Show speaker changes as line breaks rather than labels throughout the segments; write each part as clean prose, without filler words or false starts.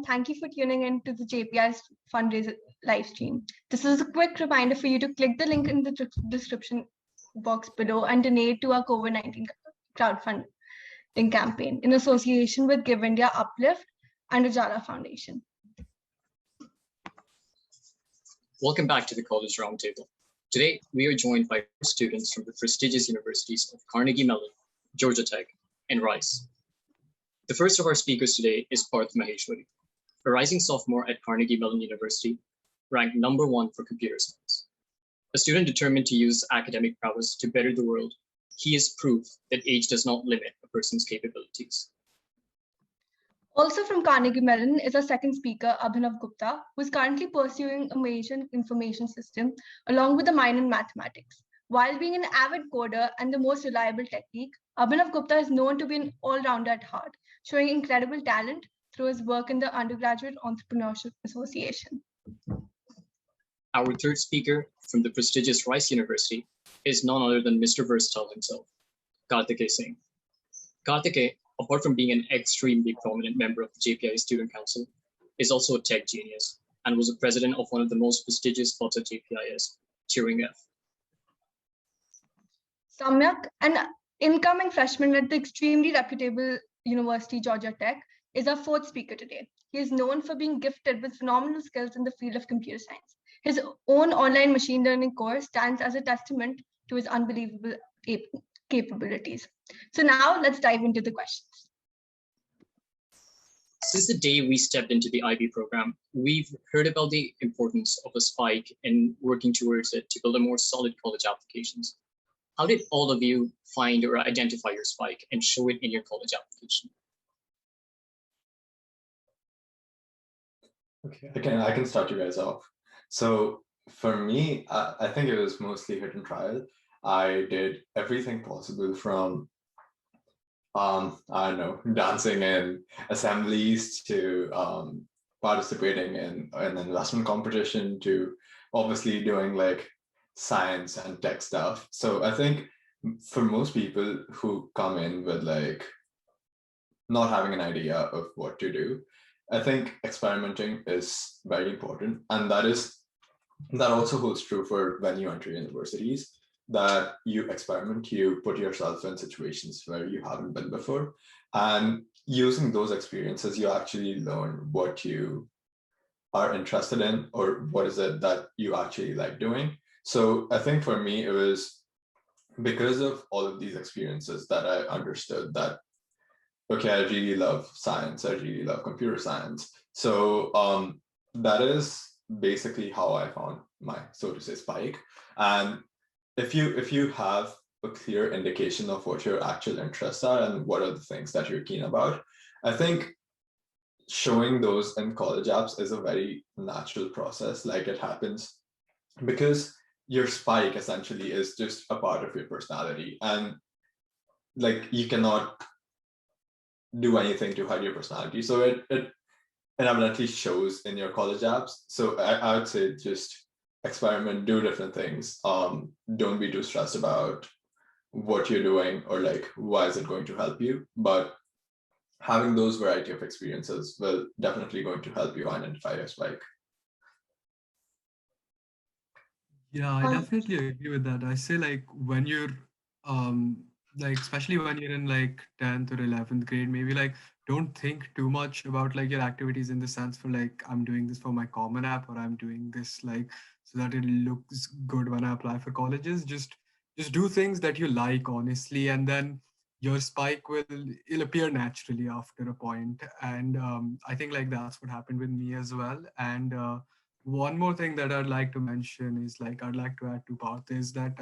thank you for tuning in to the JPI's fundraiser live stream. This is a quick reminder for you to click the link in the description box below and donate to our COVID-19 crowdfunding campaign in association with Give India Uplift and Ujala Foundation.
Welcome back to the College Roundtable. Today, we are joined by students from the prestigious universities of Carnegie Mellon, GeorgieTech, and Rice. The first of our speakers today is Parth Maheshwari, a rising sophomore at Carnegie Mellon University, ranked #1 for computer science. A student determined to use academic prowess to better the world, he is proof that age does not limit a person's capabilities.
Also from Carnegie Mellon is our second speaker, Abhinav Gupta, who is currently pursuing a major in information system along with a minor in mathematics. While being an avid coder and the most reliable tech geek, Abhinav Gupta is known to be an all-rounder at heart, showing incredible talent through his work in the Undergraduate Entrepreneurship Association.
Our third speaker from the prestigious Rice University is none other than Mr. Versatile himself, Karthikeya Singh. Karthikeya, apart from being an extremely prominent member of the JPI Student Council, is also a tech genius and was a president of one of the most prestigious spots at JPIS, Turing F.
Samyak, an incoming freshman at the extremely reputable university GeorgieTech, is our fourth speaker today. He is known for being gifted with phenomenal skills in the field of computer science. His own online machine learning course stands as a testament to his unbelievable capabilities. So now let's dive into the questions.
Since the day we stepped into the IB program, we've heard about the importance of a spike and working towards it to build a more solid college applications. How did all of you find or identify your spike and show it in your college application?
Okay, I can start you guys off. So for me, I think it was mostly hit and trial. I did everything possible from, I don't know, dancing in assemblies to participating in an investment competition to obviously doing like science and tech stuff. So I think for most people who come in with like not having an idea of what to do, I think experimenting is very important. And that also holds true for when you enter universities, that you experiment, you put yourself in situations where you haven't been before. And using those experiences, you actually learn what you are interested in or what is it that you actually like doing. So I think for me, it was because of all of these experiences that I understood that, okay, I really love science. I really love computer science. So that is basically how I found my, so to say, spike. And if you have a clear indication of what your actual interests are and what are the things that you're keen about, I think showing those in college apps is a very natural process. Like it happens because your spike essentially is just a part of your personality. And like you cannot do anything to hide your personality. So it evidently shows in your college apps. So I would say just experiment, do different things. Don't be too stressed about what you're doing or like, why is it going to help you? But having those variety of experiences will definitely going to help you identify your spike.
Yeah, I definitely agree with that. I say like when you're like especially when you're in like 10th or 11th grade, maybe like don't think too much about like your activities in the sense for like I'm doing this for my common app or I'm doing this like so that it looks good when I apply for colleges. Just do things that you like honestly, and then your spike will appear naturally after a point. And I think like that's what happened with me as well. And one more thing that I'd like to mention is like I'd like to add to Parth is that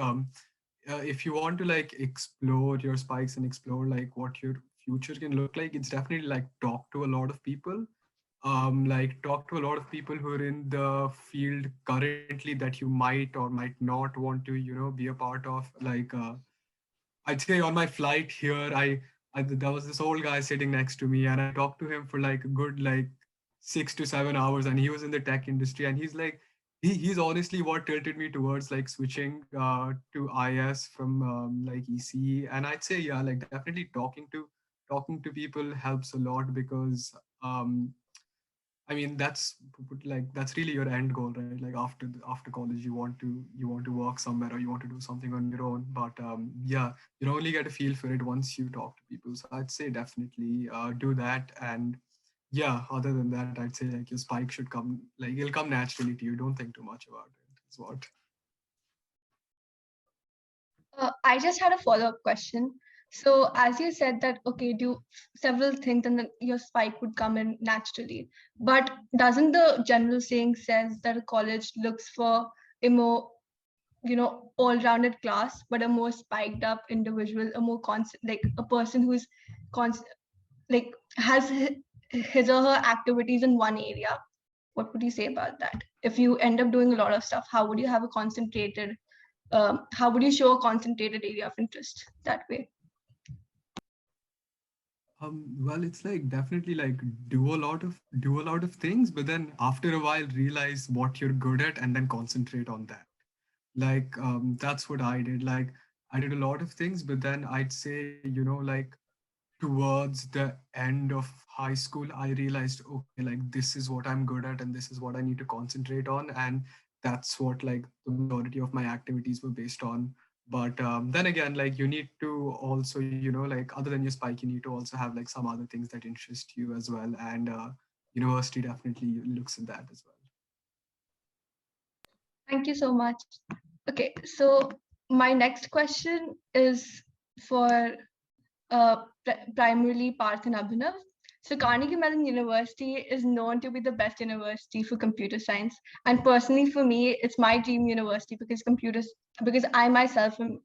if you want to like explore your spikes and explore like what your future can look like, it's definitely like talk to a lot of people. Like talk to a lot of people who are in the field currently that you might or might not want to, be a part of. Like I'd say on my flight here, there was this old guy sitting next to me, and I talked to him for like a good like 6 to 7 hours, and he was in the tech industry, and he's like, he's honestly what tilted me towards like switching to IS from like ECE. And I'd say yeah, like definitely talking to people helps a lot because I mean, that's really your end goal, right? Like after college, you want to work somewhere or you want to do something on your own. But yeah, you only get a feel for it once you talk to people. So I'd say definitely do that. And yeah, other than that, I'd say like your spike should come, like it'll come naturally to you. Don't think too much about it. Is what.
I just had a follow-up question. So as you said that, okay, do several things and then your spike would come in naturally. But doesn't the general saying says that a college looks for a more, all-rounded class, but a more spiked up individual, a more constant, like a person who's constant, like has his or her activities in one area. What would you say about that? If you end up doing a lot of stuff, how would you have a concentrated how would you show a concentrated area of interest that way?
Well, it's like definitely like do a lot of things, but then after a while realize what you're good at and then concentrate on that. Like that's what I did. Like I did a lot of things, but then I'd say, like towards the end of high school, I realized, okay, like this is what I'm good at and this is what I need to concentrate on. And that's what like the majority of my activities were based on. But then again, like you need to also, like other than your spike, you need to also have like some other things that interest you as well. And university definitely looks at that as well.
Thank you so much. Okay, so my next question is for primarily Parth and Abhinav. So Carnegie Mellon University is known to be the best university for computer science. And personally for me, it's my dream university because I myself am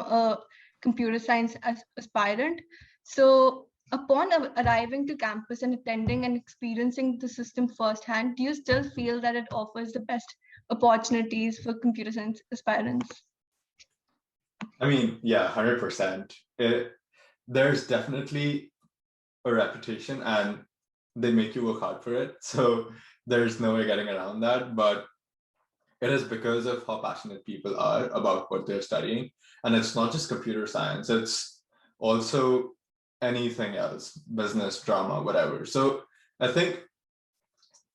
a computer science aspirant. So upon arriving to campus and attending and experiencing the system firsthand, do you still feel that it offers the best opportunities for computer science aspirants?
I mean, yeah, 100%. There's definitely a reputation and they make you work hard for it. So there's no way getting around that. But it is because of how passionate people are about what they're studying. And it's not just computer science, it's also anything else, business, drama, whatever. So I think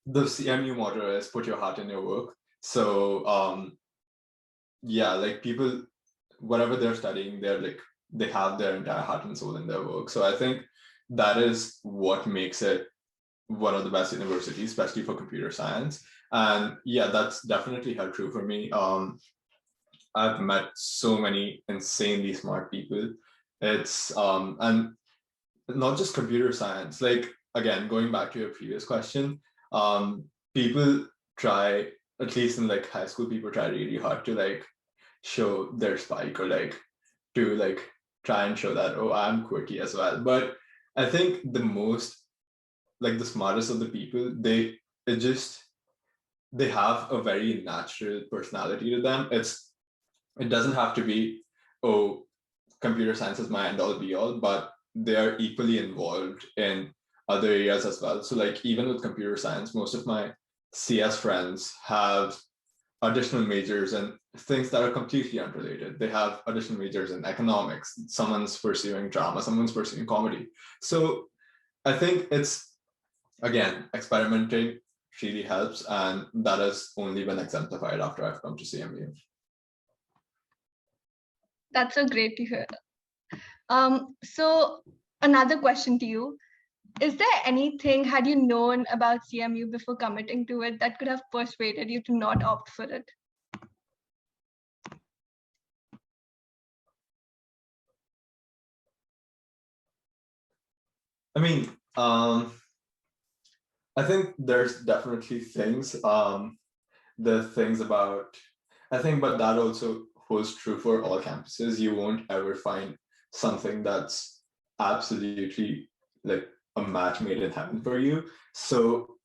the CMU motto is put your heart in your work. So yeah, like people, whatever they're studying, they have their entire heart and soul in their work. So I think that is what makes it one of the best universities, especially for computer science. And yeah, that's definitely held true for me. I've met so many insanely smart people. It's and not just computer science. Like again, going back to your previous question, people try, at least in like high school, people try really hard to like show their spike or like to like try and show that, oh, I'm quirky as well. But I think the most, like the smartest of the people, they have a very natural personality to them. It doesn't have to be, oh, computer science is my end all be all, but they are equally involved in other areas as well. So like even with computer science, most of my CS friends have additional majors in things that are completely unrelated. They have additional majors in economics. Someone's pursuing drama, someone's pursuing comedy. So I think it's, again, experimenting really helps, and that has only been exemplified after I've come to CMU.
That's so great to hear. So another question to you. Is there anything, had you known about CMU before committing to it, that could have persuaded you to not opt for it?
I mean, I think there's definitely things, the things about, I think, but that also holds true for all campuses. You won't ever find something that's absolutely like a match made in heaven for you. So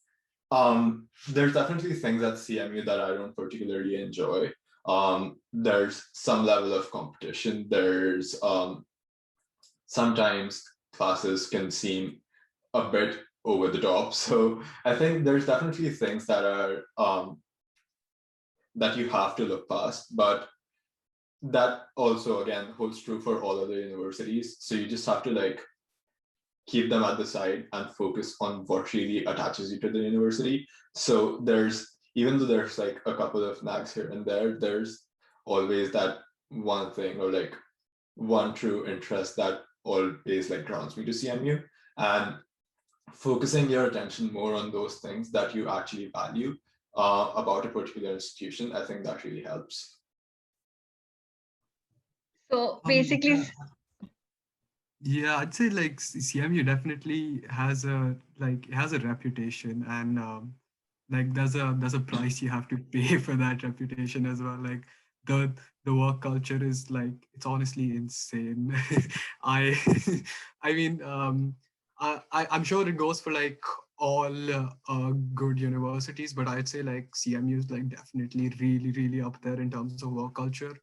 there's definitely things at CMU that I don't particularly enjoy. There's some level of competition. There's sometimes classes can seem a bit over the top. So I think there's definitely things that are that you have to look past, but that also again holds true for all other universities. So you just have to like keep them at the side and focus on what really attaches you to the university. So even though there's like a couple of nags here and there, there's always that one thing or like one true interest that always like draws me to CMU, and focusing your attention more on those things that you actually value about a particular institution, I think that really helps.
So basically,
yeah, I'd say like CMU definitely has a reputation, and like there's a price you have to pay for that reputation as well. Like the the work culture is like, it's honestly insane. I I mean, I'm sure it goes for like all good universities, but I'd say like CMU is like definitely really up there in terms of work culture.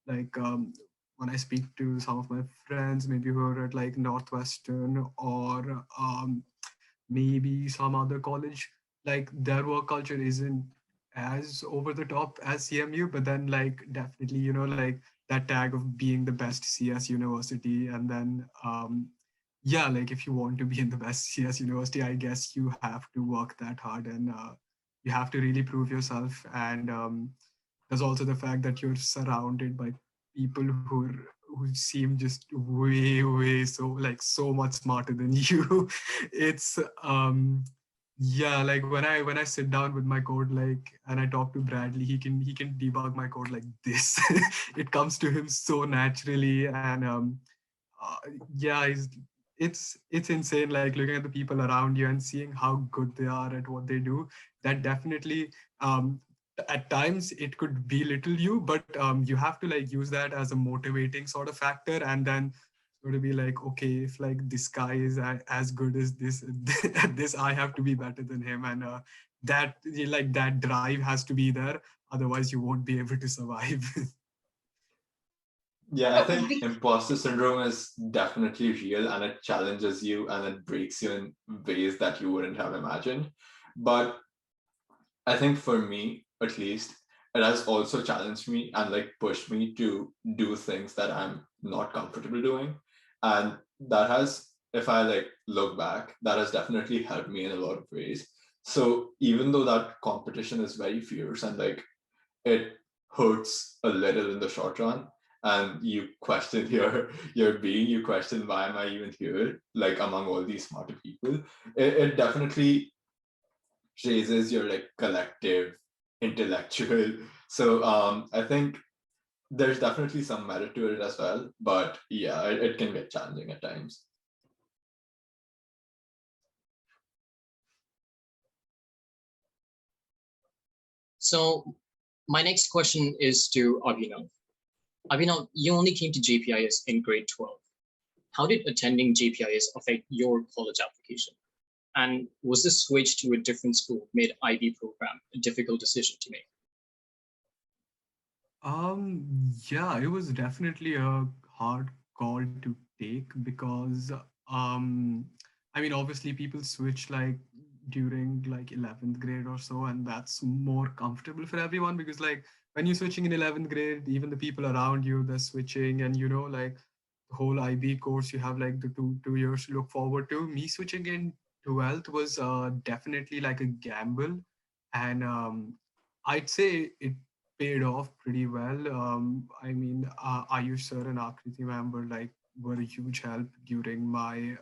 Like when I speak to some of my friends, maybe who are at like Northwestern or maybe some other college, like their work culture isn't as over the top as CMU, but then like definitely, like that tag of being the best CS university. And then, yeah, like if you want to be in the best CS university, I guess you have to work that hard, and you have to really prove yourself. And there's also the fact that you're surrounded by people who seem just way so much smarter than you. It's yeah, like when I sit down with my code, like, and I talk to Bradley, he can debug my code like this. It comes to him so naturally. And uh, yeah, it's insane, like looking at the people around you and seeing how good they are at what they do. That definitely, at times it could belittle you, but you have to like use that as a motivating sort of factor, and then sort of be like, okay, if like this guy is as good as this at this, I have to be better than him. And that, like, that drive has to be there, otherwise you won't be able to survive.
Yeah, I think imposter syndrome is definitely real, and it challenges you and it breaks you in ways that you wouldn't have imagined. But I think for me, at least, it has also challenged me and like pushed me to do things that I'm not comfortable doing. And that has, if I like look back, that has definitely helped me in a lot of ways. So even though that competition is very fierce and like it hurts a little in the short run, and you question your being, you question why am I even here, like among all these smarter people, it definitely raises your like collective intellectual. So I think there's definitely some merit to it as well, but yeah, it can get challenging at times.
So my next question is to Abhinav. Abhinav, you only came to JPIS in grade 12. How did attending JPIS affect your college application? And was the switch to a different school made IB program a difficult decision to make?
Yeah, it was definitely a hard call to take because, I mean, obviously people switch like during like 11th grade or so, and that's more comfortable for everyone because like when you're switching in 11th grade, even the people around you, they're switching, and like the whole IB course, you have like the two years to look forward to. Me switching in 12th was definitely like a gamble, and I'd say it paid off pretty well. I mean, Ayush sir and Akriti ma'am were a huge help during my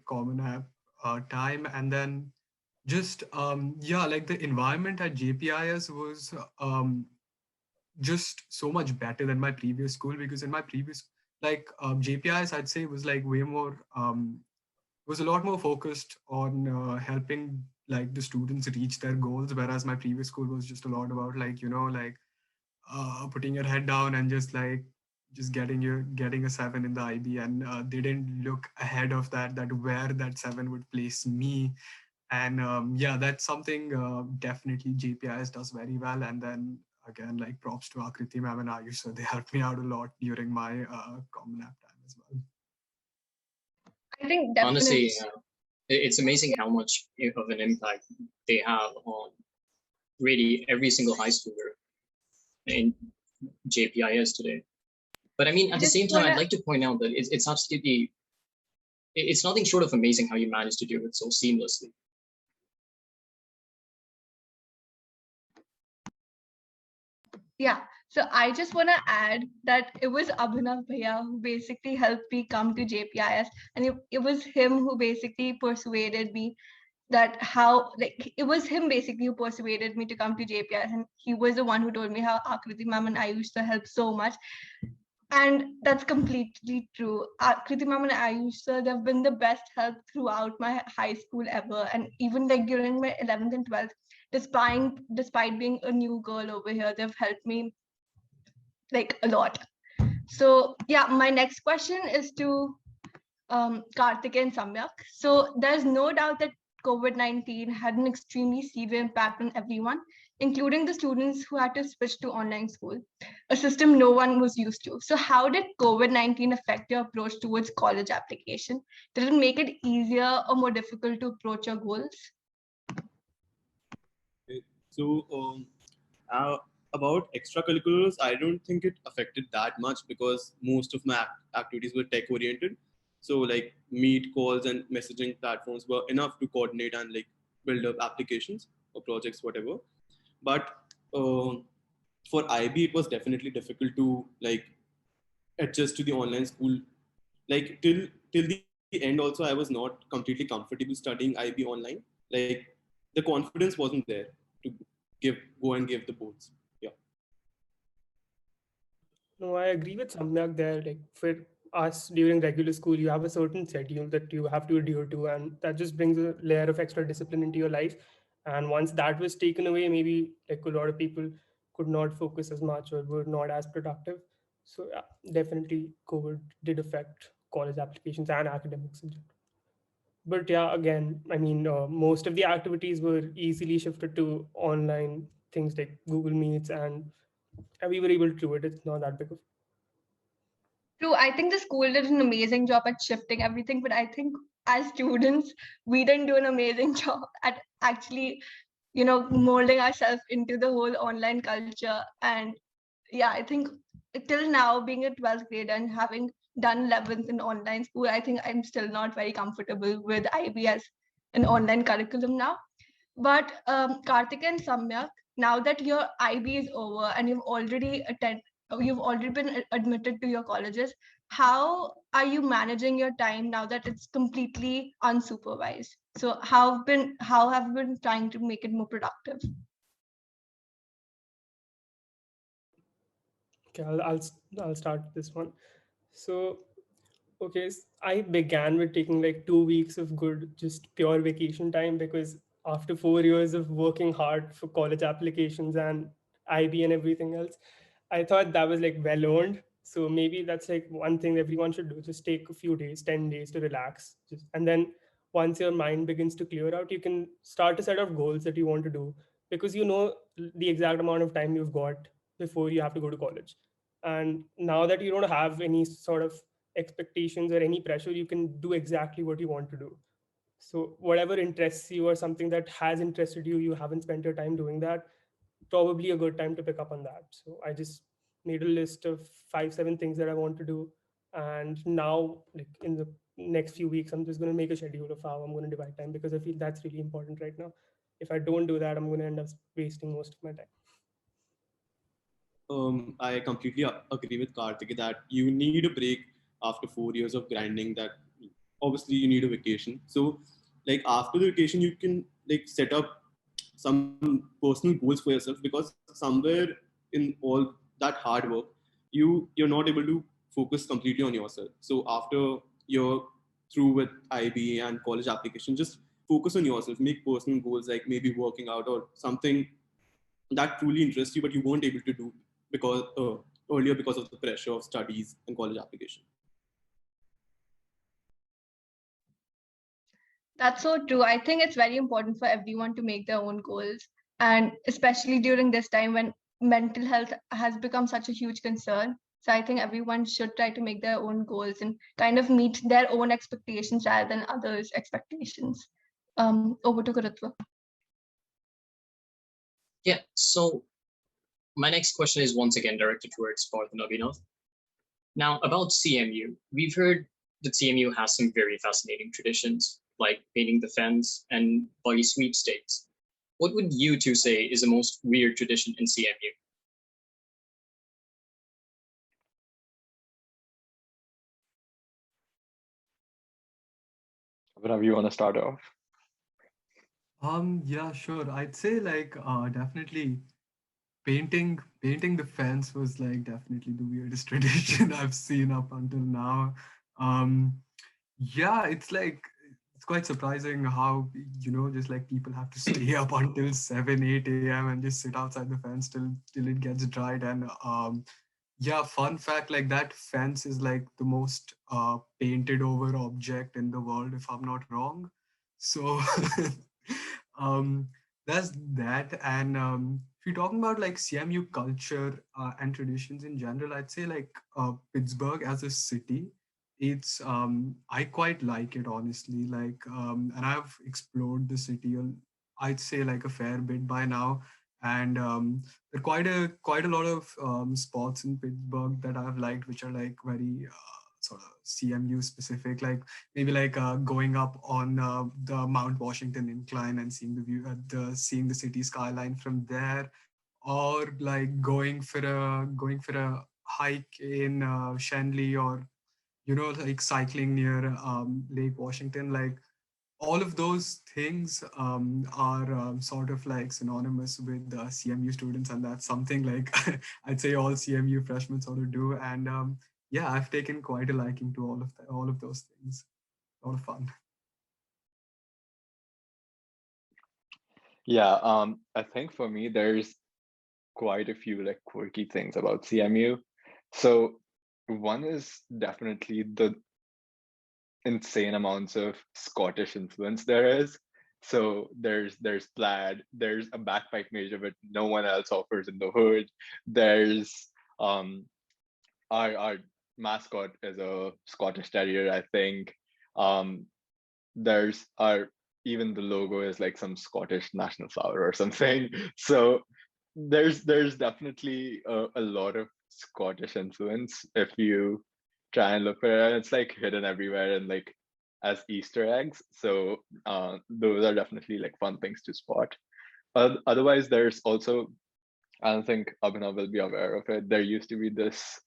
Common App time, and then just yeah, like the environment at JPIS was just so much better than my previous school, because in my previous, like, JPIS, I'd say was like way more was a lot more focused on helping like the students reach their goals, whereas my previous school was just a lot about like, like putting your head down and just getting a 7 in the IB, and they didn't look ahead of that where that 7 would place me. And yeah, that's something definitely JPIS does very well. And then again, like, props to Akriti ma'am and Ayush, so they helped me out a lot during my Common App time as well.
I think definitely.
Honestly, it's amazing how much of an impact they have on really every single high schooler in JPIS today. But I mean, at the same time, I'd like to point out that it's absolutely It's nothing short of amazing how you managed to do it so seamlessly.
Yeah, so I just want to add that it was Abhinav Bhaiya who basically helped me come to JPIS, and it was him who basically persuaded me that how, like, it was him basically who persuaded me to come to JPIS, and he was the one who told me how Akriti ma'am and I used to help so much. And that's completely true. Kriti ma'am and Ayush, they've been the best help throughout my high school ever. And even like during my 11th and 12th, despite being a new girl over here, they've helped me like a lot. So yeah, my next question is to Karthik and Samyak. So there's no doubt that COVID-19 had an extremely severe impact on everyone, including the students who had to switch to online school, a system no one was used to. So how did COVID-19 affect your approach towards college application? Did it make it easier or more difficult to approach your goals?
So about extracurriculars, I don't think it affected that much because most of my activities were tech oriented. So like meet calls and messaging platforms were enough to coordinate and like build up applications or projects, whatever. But for IB, it was definitely difficult to like adjust to the online school. Like till the end, also I was not completely comfortable studying IB online. Like the confidence wasn't there to go and give the boards. Yeah.
No, I agree with Samyak there. Like for us during regular school, you have a certain schedule that you have to adhere to, and that just brings a layer of extra discipline into your life. And once that was taken away, maybe like a lot of people could not focus as much or were not as productive. So yeah, definitely COVID did affect college applications and academics in general. But yeah, again, I mean, most of the activities were easily shifted to online things like Google Meets, and we were able to do it. It's not that big of.
True, I think the school did an amazing job at shifting everything, but I think as students, we didn't do an amazing job at actually, molding ourselves into the whole online culture. And yeah, I think till now, being a 12th grader and having done 11th in online school, I think I'm still not very comfortable with IB as an online curriculum now. But Karthik and Samyak, now that your IB is over and you've already been admitted to your colleges, how are you managing your time now that it's completely unsupervised? So how have you been trying to make it more productive?
Okay, I'll start this one. So, okay, I began with taking like 2 weeks of good, just pure vacation time because after 4 years of working hard for college applications and IB and everything else, I thought that was like well earned. So maybe that's like one thing everyone should do. Just take a few days, 10 days to relax. And then once your mind begins to clear out, you can start a set of goals that you want to do because you know the exact amount of time you've got before you have to go to college. And now that you don't have any sort of expectations or any pressure, you can do exactly what you want to do. So whatever interests you or something that has interested you, you haven't spent your time doing that, probably a good time to pick up on that. So I just made a list of 5 7 things that I want to do, and now like in the next few weeks I'm just going to make a schedule of how I'm going to divide time because I feel that's really important right now. If I don't do that, I'm going to end up wasting most of my time.
I completely agree with Karthik that you need a break after 4 years of grinding. That obviously you need a vacation. So, like after the vacation, you can like set up some personal goals for yourself because somewhere in all that hard work, you're not able to focus completely on yourself. So after you're through with IB and college application, just focus on yourself. Make personal goals like maybe working out or something that truly interests you, but you weren't able to do because earlier because of the pressure of studies and college application.
That's so true. I think it's very important for everyone to make their own goals. And especially during this time when mental health has become such a huge concern. So I think everyone should try to make their own goals and kind of meet their own expectations rather than others' expectations. Over to Gurutva.
Yeah, so my next question is once again directed towards Parth and Abhinav. Now, about CMU, we've heard that CMU has some very fascinating traditions, like painting the fence and buggy sweepstakes. What would you two say is the most weird tradition in CMU?
Whatever you want to start off.
Yeah, sure. I'd say like definitely painting the fence was like definitely the weirdest tradition I've seen up until now. Um, yeah, it's quite surprising how just like people have to stay up until 7, 8 a.m. and just sit outside the fence till it gets dried. And yeah, fun fact, like that fence is like the most painted over object in the world, if I'm not wrong. So um, that's that. And if you're talking about like CMU culture and traditions in general, I'd say like Pittsburgh as a city, it's I quite like it honestly. Like and I've explored the city, I'd say like a fair bit by now. And there are quite a lot of spots in Pittsburgh that I've liked, which are like very sort of CMU specific, like maybe like going up on the Mount Washington incline and seeing the view, seeing the city skyline from there, or like going for a hike in Shenley, or like cycling near Lake Washington. Like all of those things are sort of like synonymous with CMU students, and that's something like I'd say all CMU freshmen sort of do. And yeah, I've taken quite a liking to all of those things. A lot of fun.
Yeah, I think for me, there's quite a few like quirky things about CMU. So one is definitely the insane amounts of Scottish influence there is. So there's plaid, there's a bagpipe major, but no one else offers in the hood. There's um our mascot is a Scottish Terrier, I think. Um, there's our even the logo is like some Scottish national flower or something. So there's definitely a lot of Scottish influence if you try and look for it. And it's like hidden everywhere and like as Easter eggs. So those are definitely like fun things to spot. Otherwise, there's also, I don't think Abhinav will be aware of it. There used to be this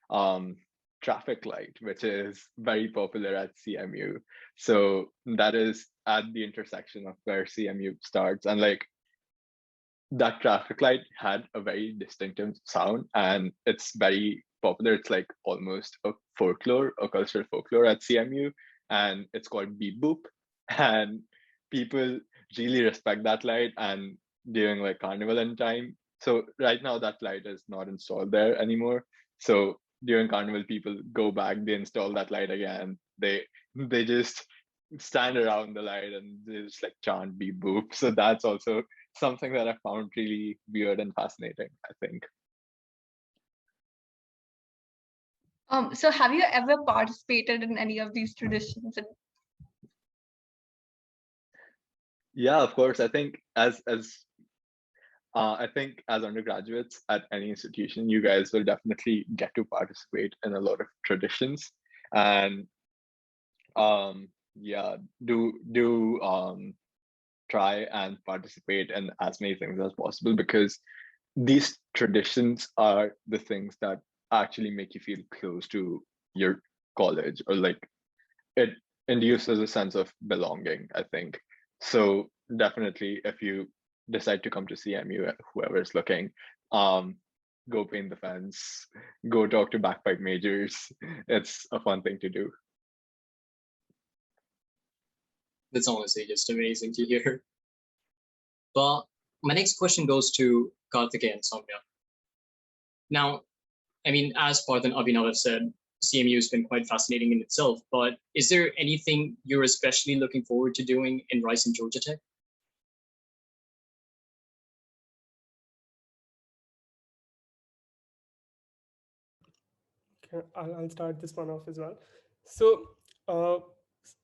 um, traffic light, which is very popular at CMU. So that is at the intersection of where CMU starts. And like that traffic light had a very distinctive sound and it's very popular. It's like almost a folklore, a cultural folklore at CMU. And it's called Beep Boop. And people really respect that light. And during like carnival and time. So right now that light is not installed there anymore. So during carnival, people go back, they install that light again. They just stand around the light and they just like chant beep boop. So that's also something that I found really weird and fascinating, I think.
So have you ever participated in any of these traditions?
Yeah, of course. I think as undergraduates at any institution, you guys will definitely get to participate in a lot of traditions, and yeah, do try and participate in as many things as possible because these traditions are the things that actually make you feel close to your college, or like it induces a sense of belonging, I think. So definitely if you decide to come to CMU, whoever is looking, um go paint the fence, go talk to bagpipe majors. It's a fun thing to do.
That's honestly just amazing to hear. But my next question goes to Karthikeya and Soumya. Now, I mean, as Parth and Abhinav have said, CMU has been quite fascinating in itself, but is there anything you're especially looking forward to doing in Rice and GeorgieTech?
Okay, I'll start this one off as well. So uh,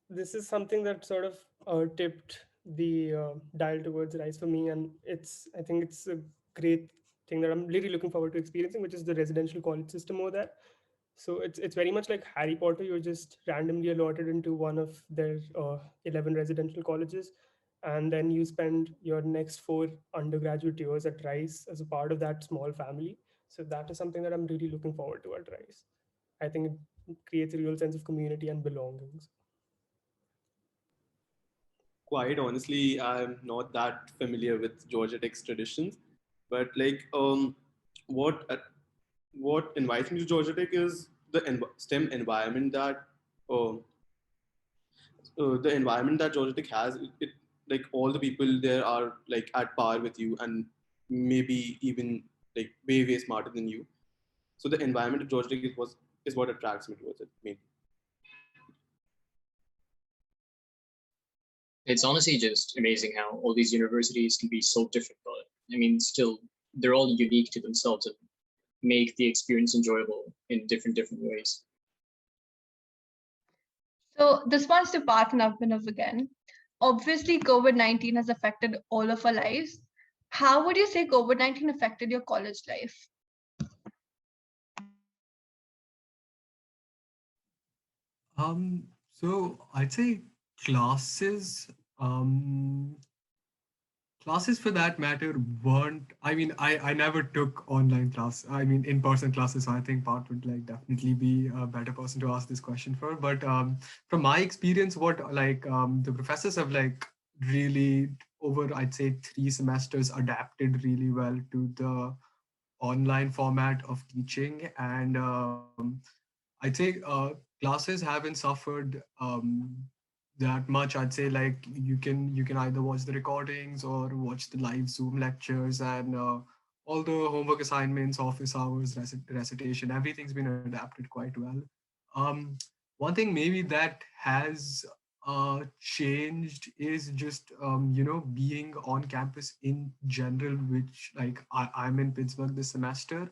this is something that sort of tipped the dial towards Rise for me, and I think it's a great thing that I'm really looking forward to experiencing, which is the residential college system over there. So it's very much like Harry Potter. You're just randomly allotted into one of their 11 residential colleges, and then you spend your next 4 undergraduate years at Rice as a part of that small family. So that is something that I'm really looking forward to at Rice. I think it creates a real sense of community and belongings.
Quite honestly, I'm not that familiar with Georgia Tech's traditions, but like what invites me to Georgia Tech is the STEM environment that um, the environment that Georgia Tech has. It like all the people there are like at par with you and maybe even like way smarter than you. So the environment of Georgia Tech is what attracts me towards it mainly.
It's honestly just amazing how all these universities can be so different, but I mean, still, they're all unique to themselves and make the experience enjoyable in different ways.
So this one's to Parth and Abhinav again. Obviously, COVID-19 has affected all of our lives. How would you say COVID-19 affected your college life?
So I'd say classes, um, classes for that matter weren't, I never took online class, in-person classes, so I think Part would like definitely be a better person to ask this question for. But from my experience, what the professors have like really over, I'd say 3 semesters adapted really well to the online format of teaching. And I'd say classes haven't suffered that much. I'd say like you can either watch the recordings or watch the live Zoom lectures, and all the homework assignments, office hours, recitation, everything's been adapted quite well. Um, One thing maybe that has changed is just being on campus in general, which like I'm in Pittsburgh this semester,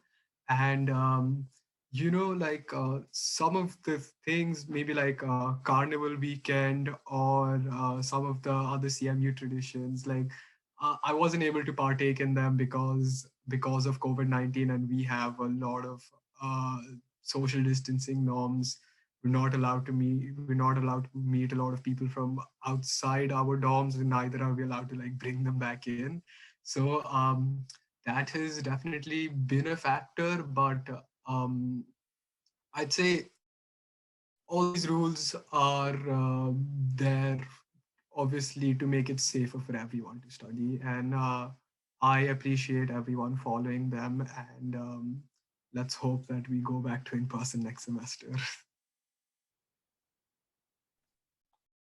and some of the things maybe like carnival weekend or some of the other CMU traditions, like I wasn't able to partake in them because of COVID-19, and we have a lot of uh, social distancing norms. We're not allowed to meet a lot of people from outside our dorms, and neither are we allowed to like bring them back in. So that has definitely been a factor, but um, I'd say all these rules are there obviously to make it safer for everyone to study, and I appreciate everyone following them, and let's hope that we go back to in person next semester.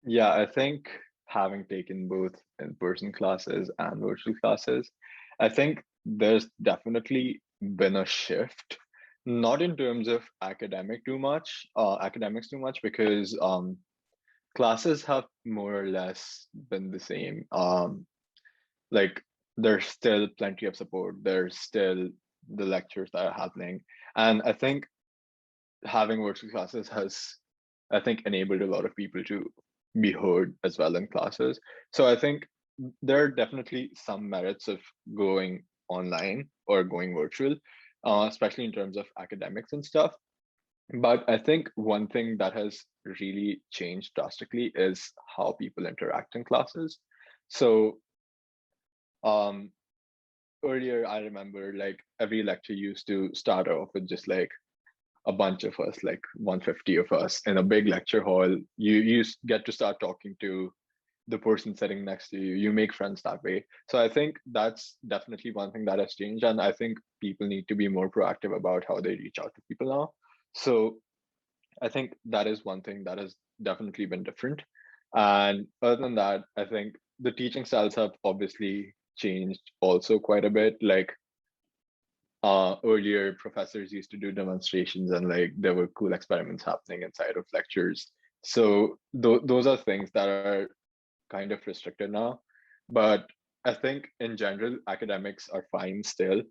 Yeah, I think having taken both in-person classes and virtual classes, I think there's definitely been a shift, not in terms of academics too much, because classes have more or less been the same. Like there's still plenty of support. There's still the lectures that are happening, and I think having virtual classes has, I think, enabled a lot of people to be heard as well in classes. So I think there are definitely some merits of going online or going virtual, especially in terms of academics and stuff. But I think one thing that has really changed drastically is how people interact in classes. So um, earlier, I remember like every lecture used to start off with just like a bunch of us, like 150 of us in a big lecture hall. You get to start talking to the person sitting next to you. You make friends that way. So I think that's definitely one thing that has changed, and I think people need to be more proactive about how they reach out to people now. So I think that is one thing that has definitely been different. And other than that, I think the teaching styles have obviously changed also quite a bit. Like earlier professors used to do demonstrations and like there were cool experiments happening inside of lectures. So those are things that are kind of restricted now. But I think in general, academics are fine still.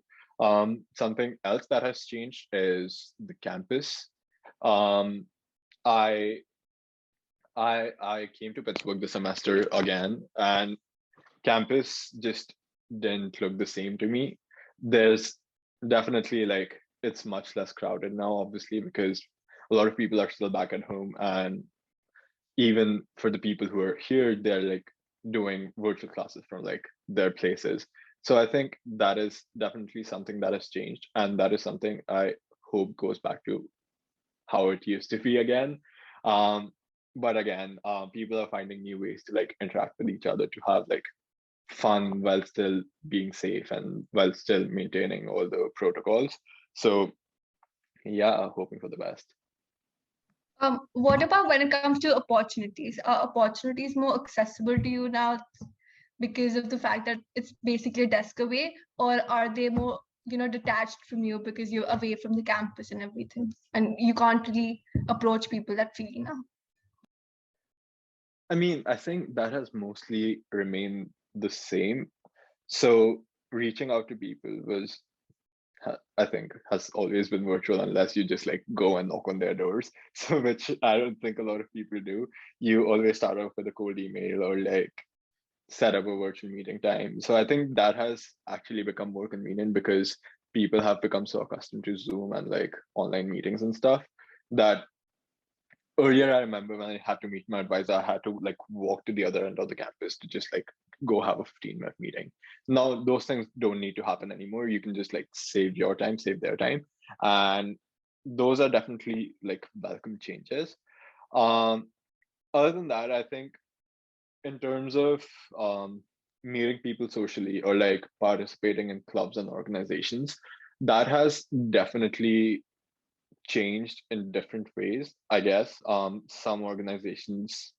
Something else that has changed is the campus. Um, I I came to Pittsburgh this semester again, and campus just didn't look the same to me. There's definitely like it's much less crowded now, obviously, because a lot of people are still back at home, and even for the people who are here, they're like doing virtual classes from like their places. So I think that is definitely something that has changed, and that is something I hope goes back to how it used to be again. But again, people are finding new ways to like interact with each other, to have like fun while still being safe and while still maintaining all the protocols. So yeah, hoping for the best.
What about when it comes to opportunities? Are opportunities more accessible to you now because of the fact that it's basically a desk away, or are they more, detached from you because you're away from the campus and everything, and you can't really approach people that freely now?
I mean, I think that has mostly remained the same. So reaching out to people was, I think, has always been virtual, unless you just like go and knock on their doors. So which I don't think a lot of people do. You always start off with a cold email or like set up a virtual meeting time. So I think that has actually become more convenient, because people have become so accustomed to Zoom and like online meetings and stuff, that earlier I remember when I had to meet my advisor, I had to like walk to the other end of the campus to just like go have a 15-minute meeting. Now those things don't need to happen anymore. You can just like save your time, save their time. And those are definitely like welcome changes. Um, Other than that, I think in terms of meeting people socially or like participating in clubs and organizations, that has definitely changed in different ways, I guess. Some organizations,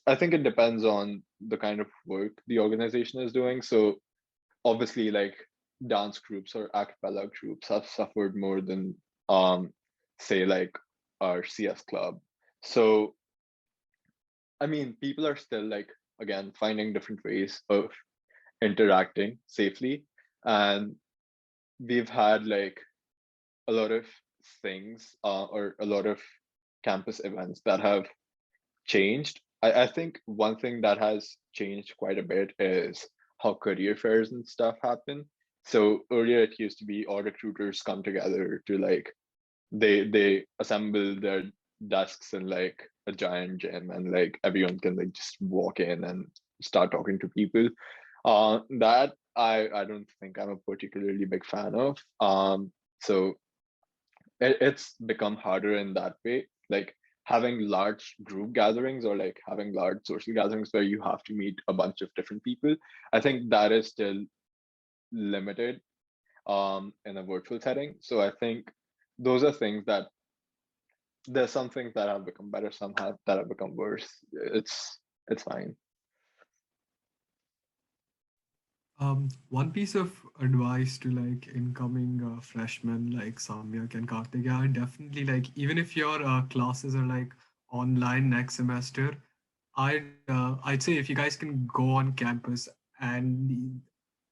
I think it depends on the kind of work the organization is doing. So obviously, like dance groups or a cappella groups have suffered more than, say, like our CS club. So I mean, people are still like, again, finding different ways of interacting safely. And we've had like a lot of things, or a lot of campus events that have changed. I think one thing that has changed quite a bit is how career fairs and stuff happen. So earlier it used to be all recruiters come together to like, they assemble their desks in like a giant gym, and like everyone can like just walk in and start talking to people. That I don't think I'm a particularly big fan of. So it's become harder in that way. Like having large group gatherings or like having large social gatherings where you have to meet a bunch of different people, I think that is still limited in a virtual setting. So I think those are things that, there's some things that have become better, some have that have become worse. It's fine.
One piece of advice to like incoming freshmen like Samyak and Karthik, I definitely like, even if your classes are like online next semester, I'd say if you guys can go on campus and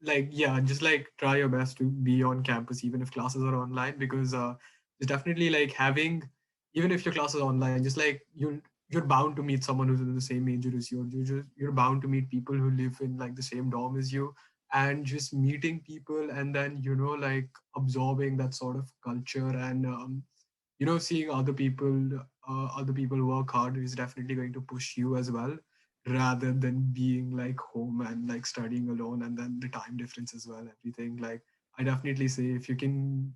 like, yeah, just like try your best to be on campus even if classes are online, because it's definitely like having, even if your class is online, just like you're bound to meet someone who's in the same major as you. You're bound to meet people who live in like the same dorm as you, and just meeting people and then like absorbing that sort of culture, and seeing other people work hard is definitely going to push you as well, rather than being like home and like studying alone, and then the time difference as well, everything. Like, I definitely say, if you can,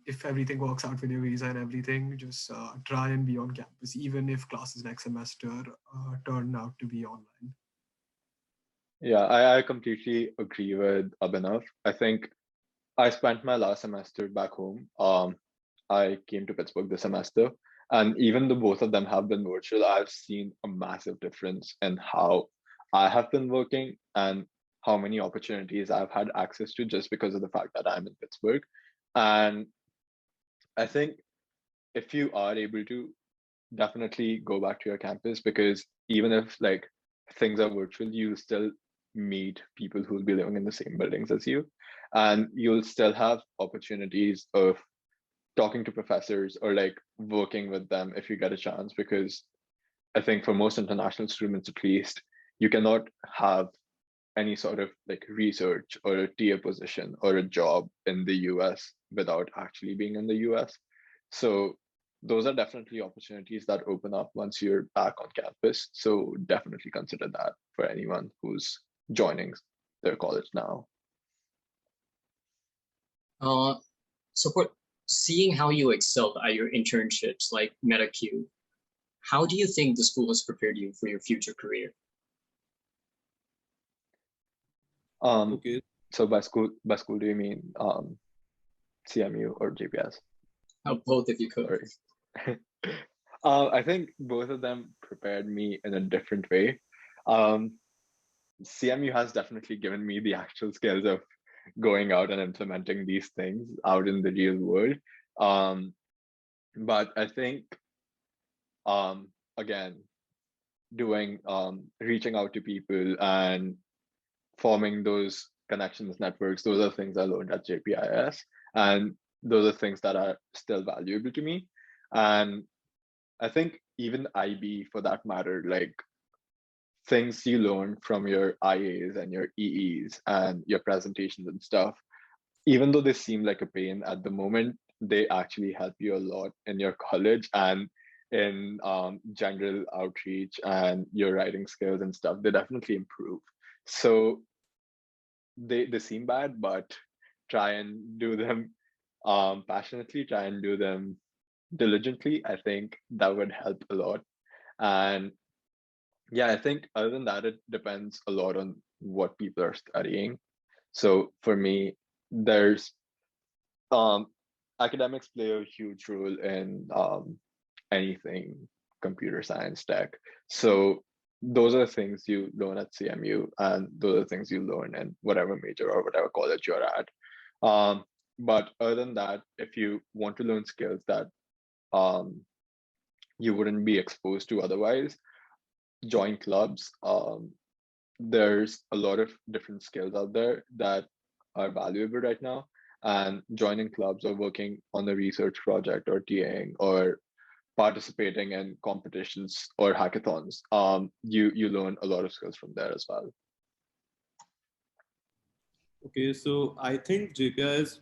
if everything works out with your visa and everything, just try and be on campus, even if classes next semester turn out to be online.
Yeah, I completely agree with Abhinav. I think I spent my last semester back home. I came to Pittsburgh this semester, and even though both of them have been virtual, I've seen a massive difference in how I have been working and how many opportunities I've had access to just because of the fact that I'm in Pittsburgh. And I think if you are able to, definitely go back to your campus, because even if like things are virtual, you still meet people who will be living in the same buildings as you, and you'll still have opportunities of talking to professors or like working with them if you get a chance. Because I think for most international students at least, you cannot have any sort of like research or a TA position or a job in the US without actually being in the US. So those are definitely opportunities that open up once you're back on campus. So definitely consider that for anyone who's joining their college now.
So for seeing how you excelled at your internships like MetaQ, how do you think the school has prepared you for your future career?
Okay.
So by school do you mean CMU or JPS?
Both if you could.
Sorry. I think both of them prepared me in a different way. CMU has definitely given me the actual skills of going out and implementing these things out in the real world. But I think, again, doing reaching out to people and forming those connections networks, those are things I learned at JPIS, and those are things that are still valuable to me. And I think even IB, for that matter, like things you learn from your IAs and your EEs and your presentations and stuff, even though they seem like a pain at the moment, they actually help you a lot in your college and in general outreach and your writing skills and stuff. They definitely improve. So they seem bad, but try and do them passionately, try and do them diligently. I think that would help a lot. And yeah, I think other than that, it depends a lot on what people are studying. So for me, there's academics play a huge role in anything computer science tech. So those are things you learn at CMU, and those are things you learn in whatever major or whatever college you're at. But other than that, if you want to learn skills that you wouldn't be exposed to otherwise, join clubs. There's a lot of different skills out there that are valuable right now, and joining clubs or working on a research project or TAing or participating in competitions or hackathons, you learn a lot of skills from there as well.
Okay, so I think JPIS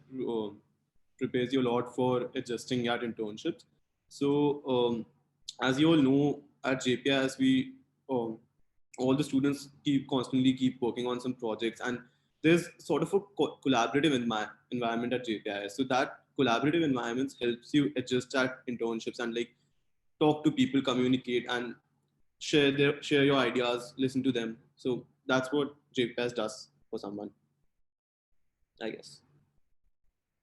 prepares you a lot for adjusting at internships. So as you all know, at JPIS we all the students constantly keep working on some projects, and there's sort of a collaborative environment at JPIS. So that collaborative environment helps you adjust at internships and like talk to people, communicate, and share your ideas, listen to them. So that's what JPIS does for someone, I guess.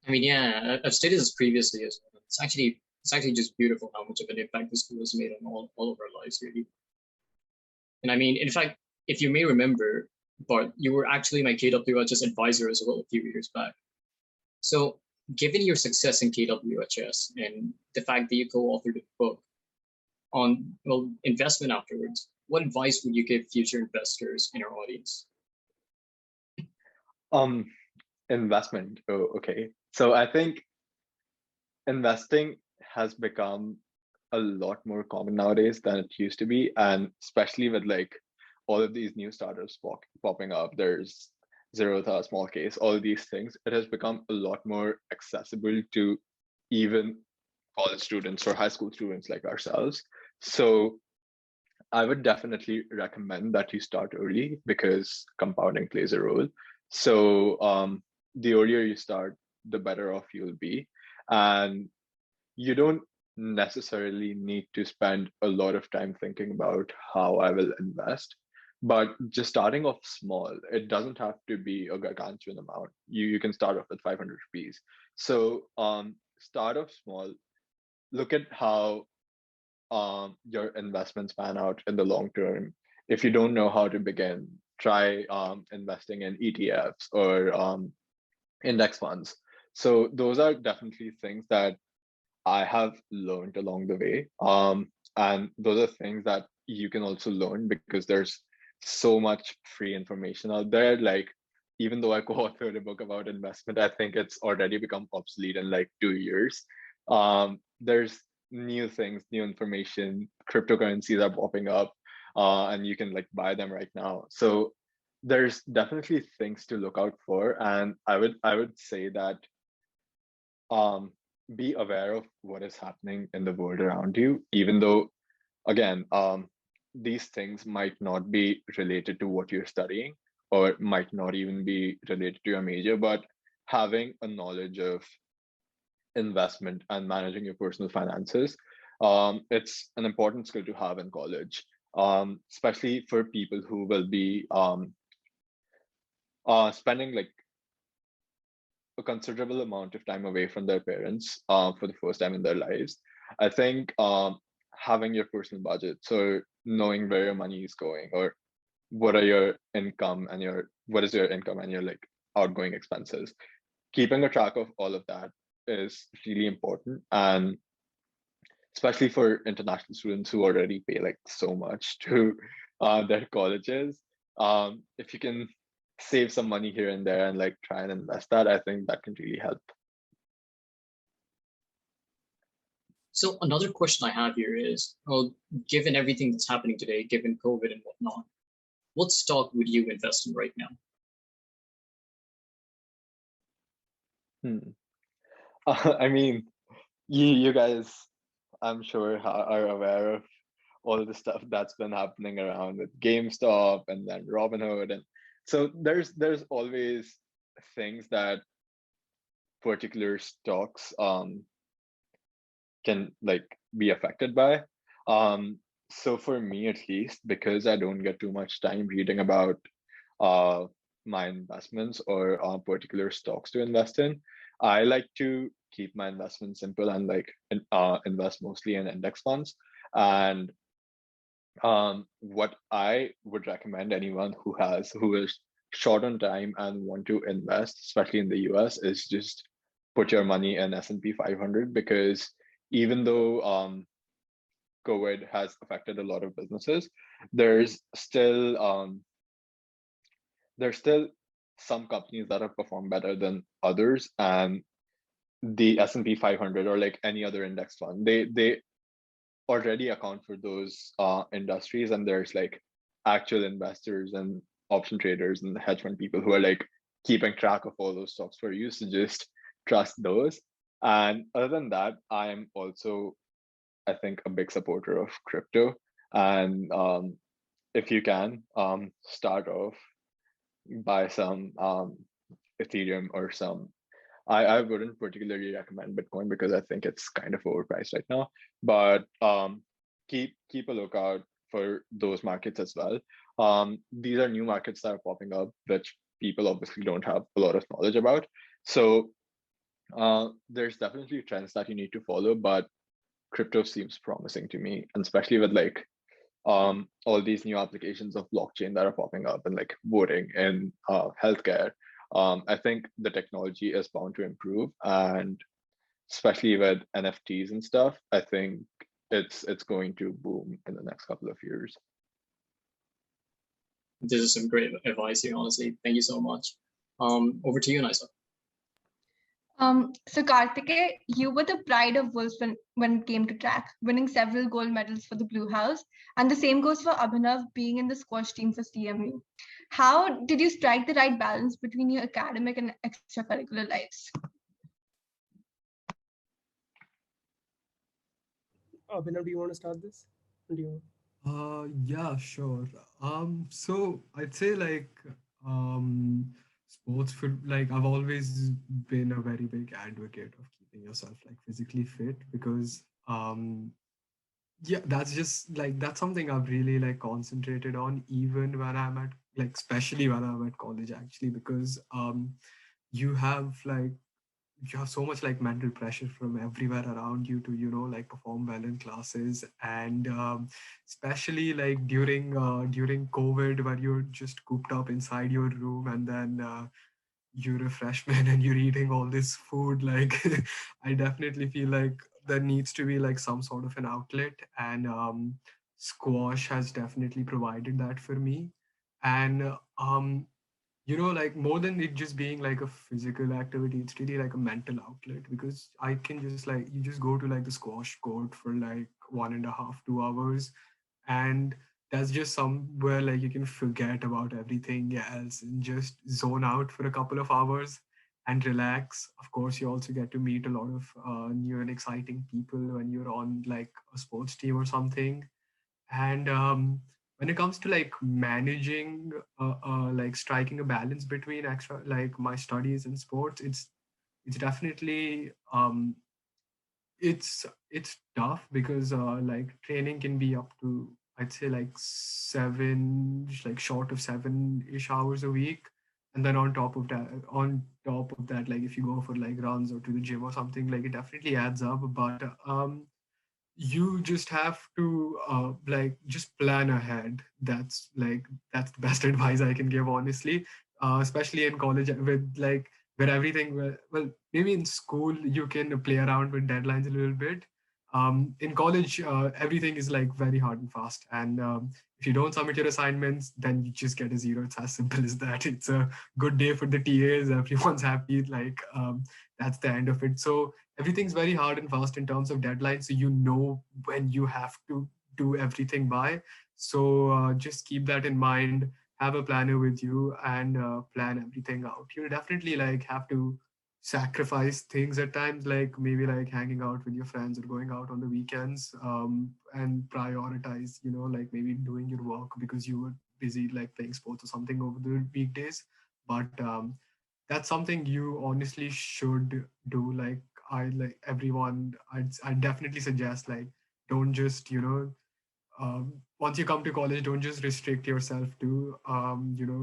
I mean, yeah, I've stated this previously as well. It's actually just beautiful how much of an impact the school has made on all of our lives, really. And I mean, in fact, if you may remember, Bart, you were actually my KWHS advisor as well a few years back. So given your success in KWHS and the fact that you co-authored a book on, well, investment afterwards, what advice would you give future investors in our audience?
Investment. Oh, okay. So I think investing has become a lot more common nowadays than it used to be, and especially with like all of these new startups popping up. There's Zerotha, Small Case, all of these things. It has become a lot more accessible to even college students or high school students like ourselves. So I would definitely recommend that you start early because compounding plays a role. So the earlier you start, the better off you'll be. And you don't necessarily need to spend a lot of time thinking about how I will invest, but just starting off small. It doesn't have to be a gargantuan amount. You can start off with 500 rupees. So start off small, look at how your investments pan out in the long term. If you don't know how to begin, try investing in ETFs or index funds. So those are definitely things that I have learned along the way. And those are things that you can also learn because there's so much free information out there. Like, even though I co-authored a book about investment, I think it's already become obsolete in like 2 years. There's new things, new information, cryptocurrencies are popping up, and you can like buy them right now. So there's definitely things to look out for, and I would say that um, be aware of what is happening in the world around you, even though again these things might not be related to what you're studying or might not even be related to your major, but having a knowledge of investment and managing your personal finances, it's an important skill to have in college, especially for people who will be spending like a considerable amount of time away from their parents for the first time in their lives. I think having your personal budget, so knowing where your money is going, or what are your income and your what is your income and your like outgoing expenses, keeping a track of all of that is really important, and especially for international students who already pay like so much to their colleges. If you can save some money here and there and like try and invest that, I think that can really help.
So another question I have here is, well, given everything that's happening today, given COVID and whatnot, what stock would you invest in right now?
I mean, you guys, I'm sure are aware of all the stuff that's been happening around with GameStop and then Robinhood, and so there's always things that particular stocks can like be affected by. So for me at least, because I don't get too much time reading about uh my investments or particular stocks to invest in, I like to keep my investments simple and like invest mostly in index funds. And what I would recommend anyone who is short on time and want to invest, especially in the US, is just put your money in S&P 500, because even though COVID has affected a lot of businesses, there's still there's still some companies that have performed better than others, and the S&P 500 or like any other index fund, they already account for those industries, and there's like actual investors and option traders and hedge fund people who are like keeping track of all those stocks for you, so just trust those. And other than that, I'm also, I think, a big supporter of crypto, and if you can start off buy some Ethereum or some. I wouldn't particularly recommend Bitcoin because I think it's kind of overpriced right now. But keep a lookout for those markets as well. These are new markets that are popping up, which people obviously don't have a lot of knowledge about. So there's definitely trends that you need to follow, but crypto seems promising to me, and especially with like all these new applications of blockchain that are popping up and like voting in healthcare. I think the technology is bound to improve, and especially with NFTs and stuff, I think it's going to boom in the next couple of years.
This is some great advice here, honestly. Thank you so much. Over to you, Nisa.
So Karthike, you were the pride of Wolves when it came to track, winning several gold medals for the Blue House. And the same goes for Abhinav being in the squash team for CMU. How did you strike the right balance between your academic and extracurricular lives?
Abhinav, do you want to start this? Do you?
Yeah, sure. So I'd say like um sports for like I've always been a very big advocate of keeping yourself like physically fit, because yeah, that's just like that's something I've really like concentrated on even when I'm at like especially when I'm at college actually, because you have like you have so much like mental pressure from everywhere around you to like perform well in classes, and especially like during COVID, where you're just cooped up inside your room, and then you're a freshman and you're eating all this food, like I definitely feel like there needs to be like some sort of an outlet, and squash has definitely provided that for me. And like more than it just being like a physical activity, it's really like a mental outlet, because I can just like you just go to like the squash court for like 1.5 2 hours, and that's just somewhere like you can forget about everything else and just zone out for a couple of hours and relax. Of course, you also get to meet a lot of new and exciting people when you're on like a sports team or something. And when it comes to like managing, like striking a balance between extra like my studies and sports, it's definitely it's tough because like training can be up to, I'd say, like like short of 7-ish hours a week. And then on top of that, like if you go for like runs or to the gym or something, like it definitely adds up. But you just have to like just plan ahead. That's the best advice I can give, honestly. Especially in college with like where everything, well, maybe in school you can play around with deadlines a little bit. In college, everything is like very hard and fast, and if you don't submit your assignments, then you just get a zero. It's as simple as that. It's a good day for the TAs. Everyone's happy. Like that's the end of it. So everything's very hard and fast in terms of deadlines, so you know when you have to do everything by. So just keep that in mind, have a planner with you, and plan everything out. You'll definitely like have to sacrifice things at times, like maybe like hanging out with your friends or going out on the weekends, and prioritize, like maybe doing your work because you were busy like playing sports or something over the weekdays. But that's something you honestly should do. Like I like everyone, I definitely suggest like don't just once you come to college, don't just restrict yourself to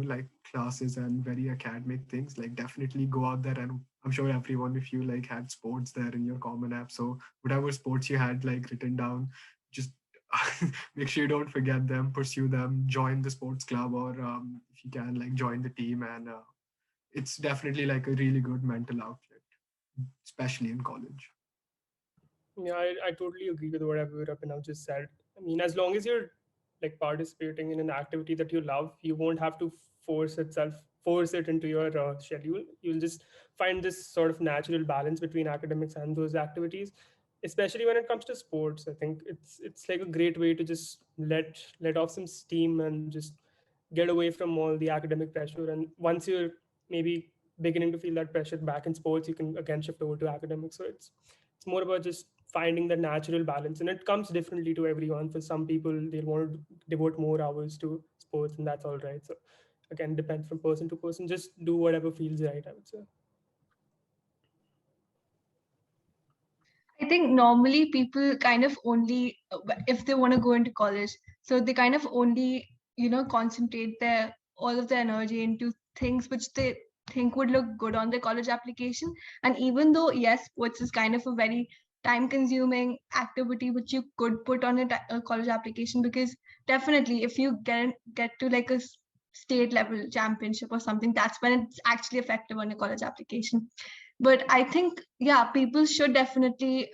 like classes and very academic things. Like definitely go out there, and I'm sure everyone, if you like had sports there in your common app, so whatever sports you had like written down, just make sure you don't forget them, pursue them, join the sports club, or if you can like join the team. And it's definitely like a really good mental outlet, especially in college.
Yeah, I totally agree with whatever Abhinav just said. I mean, as long as you're like participating in an activity that you love, you won't have to force it into your schedule. You'll just find this sort of natural balance between academics and those activities. Especially when it comes to sports, I think it's like a great way to just let off some steam and just get away from all the academic pressure. And once you're maybe beginning to feel that pressure back in sports, you can again shift over to academics. So it's more about just finding the natural balance, and it comes differently to everyone. For some people, they want to devote more hours to sports, and that's all right. So again, depends from person to person. Just do whatever feels right, I would say.
I think normally people kind of only, if they want to go into college, so they kind of only, concentrate all of their energy into things which they think would look good on their college application. And even though, yes, sports is kind of a very time consuming activity which you could put on a college application, because definitely if you get to like a state level championship or something, that's when it's actually effective on your college application. But I think, yeah, people should definitely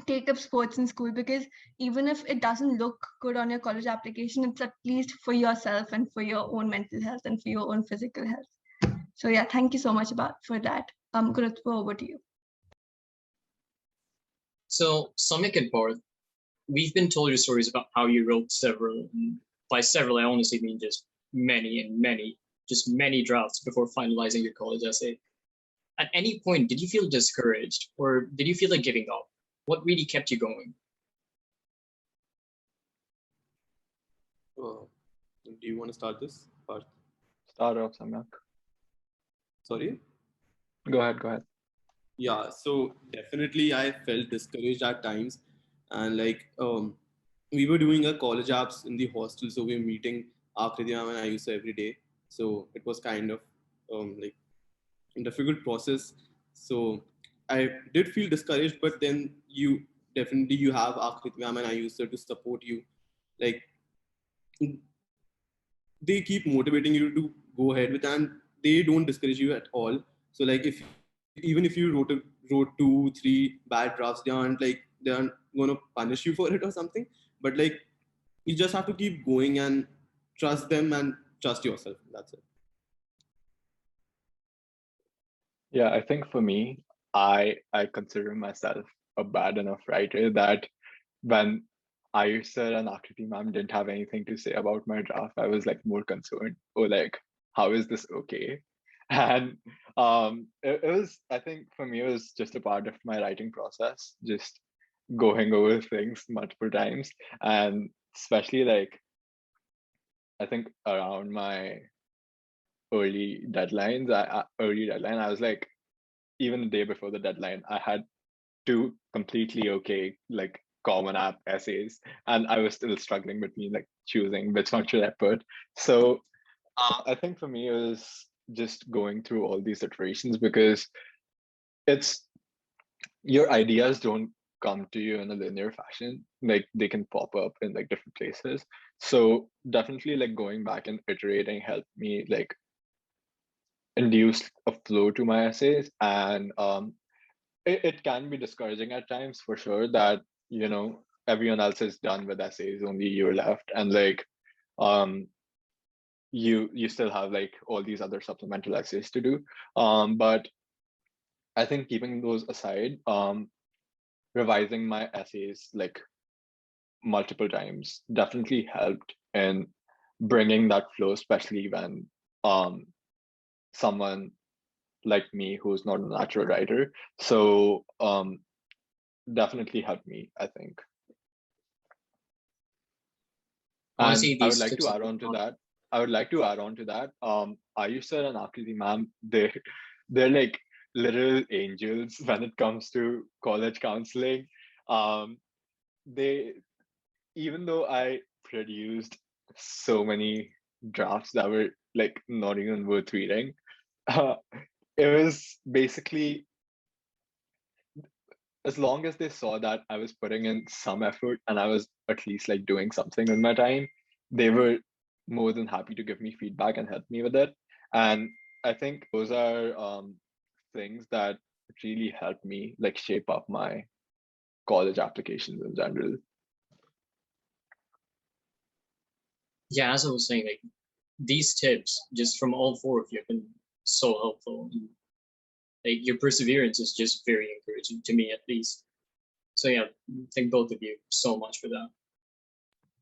take up sports in school, because even if it doesn't look good on your college application, it's at least for yourself and for your own mental health and for your own physical health. So yeah, thank you so much for that. Gurutva, over to you.
So, Samik and Parth, we've been told your stories about how you wrote several, and by several, I honestly mean just many and many, just many drafts before finalizing your college essay. At any point, did you feel discouraged, or did you feel like giving up? What really kept you going?
Do you want to start this part?
Start off, Samyak.
Sorry?
Go ahead.
Yeah, so definitely I felt discouraged at times. And like we were doing a college apps in the hostel, so we were meeting Akriti ma'am and I used to every day. So it was kind of like a difficult process. So I did feel discouraged, but then you have Akriti ma'am and I used to support you. Like they keep motivating you to go ahead with, and they don't discourage you at all. So like if even if you wrote 2-3 bad drafts, they aren't gonna punish you for it or something. But like you just have to keep going and trust them and trust yourself. That's it.
Yeah, I think for me, I consider myself a bad enough writer that when Ayush sir and Akriti ma'am didn't have anything to say about my draft. I was like more concerned. Oh, like, how is this okay? And it was, I think for me, it was just a part of my writing process, just going over things multiple times. And especially like, I think around my early deadline, I was like, even the day before the deadline, I had two completely okay, like common app essays, and I was still struggling between like choosing which one should I put. So I think for me, it was just going through all these iterations because it's your ideas don't come to you in a linear fashion. Like they can pop up in like different places. So definitely like going back and iterating helped me like induce a flow to my essays. And it can be discouraging at times for sure that, you know, everyone else is done with essays, only you're left. And like um you still have like all these other supplemental essays to do. But I think keeping those aside, revising my essays like multiple times definitely helped in bringing that flow, especially when um someone like me who's not a natural writer. So definitely helped me, I think. And
Honestly,
I would
these
like
tips
to
have
add
been
on to
on.
that. Ayush sir and Akriti ma'am, they're like little angels when it comes to college counseling. Um, they Even though I produced so many drafts that were like not even worth reading, uh, it was basically as long as they saw that I was putting in some effort and I was at least like doing something with my time, they were more than happy to give me feedback and help me with it. And I think those are things that really helped me like shape up my college applications in general.
Yeah, as I was saying, like these tips just from all four of you have been so helpful. And, like your perseverance is just very encouraging to me, at least. So yeah, thank both of you so much for that.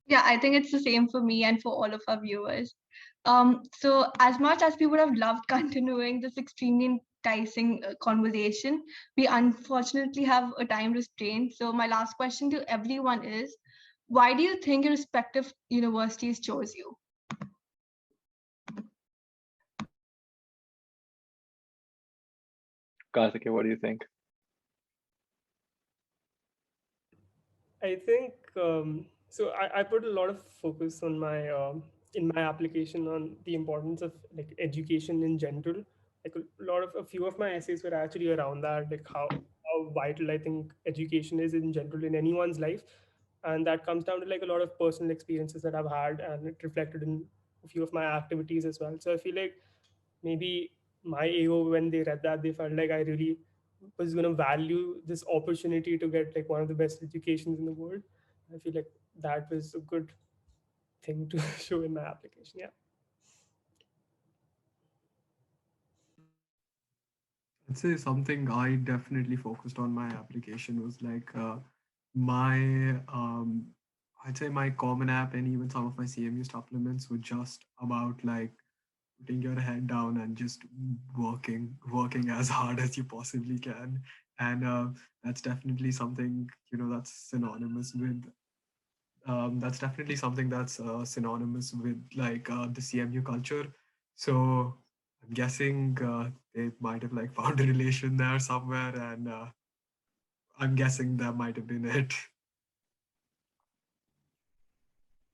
Yeah, I think it's the same for me and for all of our viewers. So as much as we would have loved continuing this extremely enticing conversation, we unfortunately have a time restraint. So my last question to everyone is, why do you think your respective universities chose you?
Karthike, what do you think?
I think so. I put a lot of focus on my in my application on the importance of like education in general. Like a few of my essays were actually around that, like how vital I think education is in general in anyone's life, and that comes down to like a lot of personal experiences that I've had, and it reflected in a few of my activities as well. So I feel like maybe my ego, when they read that, they felt like I really was going to value this opportunity to get like one of the best educations in the world. I feel like that was a good thing to show in my application. Yeah.
I'd say something I definitely focused on my application was like my I'd say my Common App and even some of my CMU supplements were just about like putting your head down and just working as hard as you possibly can. And that's definitely something, that's synonymous with like the CMU culture. So I'm guessing they might have like found a relation there somewhere, and I'm guessing that might have been it.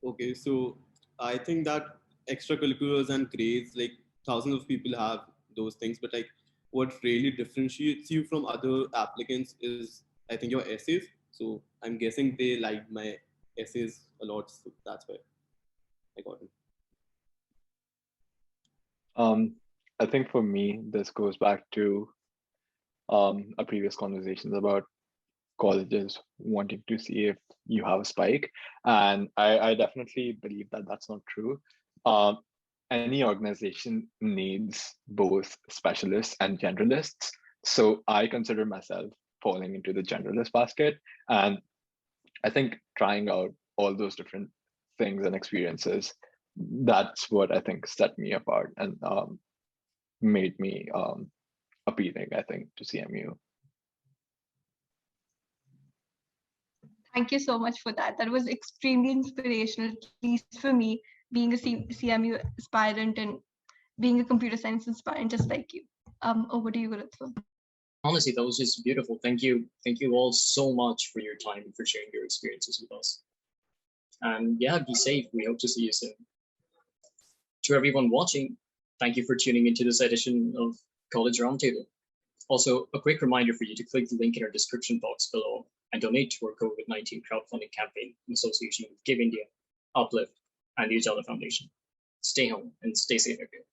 Okay, so I think that extracurriculars and grades, like thousands of people have those things, but like what really differentiates you from other applicants is, I think, your essays. So I'm guessing they liked my essays a lot, so that's why I got it.
Um, I think for me, this goes back to a previous conversations about colleges wanting to see if you have a spike. And I definitely believe that that's not true. Um, any organization needs both specialists and generalists. So I consider myself falling into the generalist basket. And I think trying out all those different things and experiences, that's what I think set me apart and made me appealing, I think, to CMU.
Thank you so much for that. That was extremely inspirational, at least for me, being a CMU aspirant and being a computer science aspirant just like you. Over to you, Gurutva.
Honestly, that was just beautiful. Thank you. Thank you all so much for your time and for sharing your experiences with us. And yeah, be safe. We hope to see you soon. To everyone watching, thank you for tuning into this edition of College Roundtable. Also, a quick reminder for you to click the link in our description box below and donate to our COVID-19 crowdfunding campaign in association with Give India, Uplift, and the Ujala Foundation. Stay home and stay safe, everyone.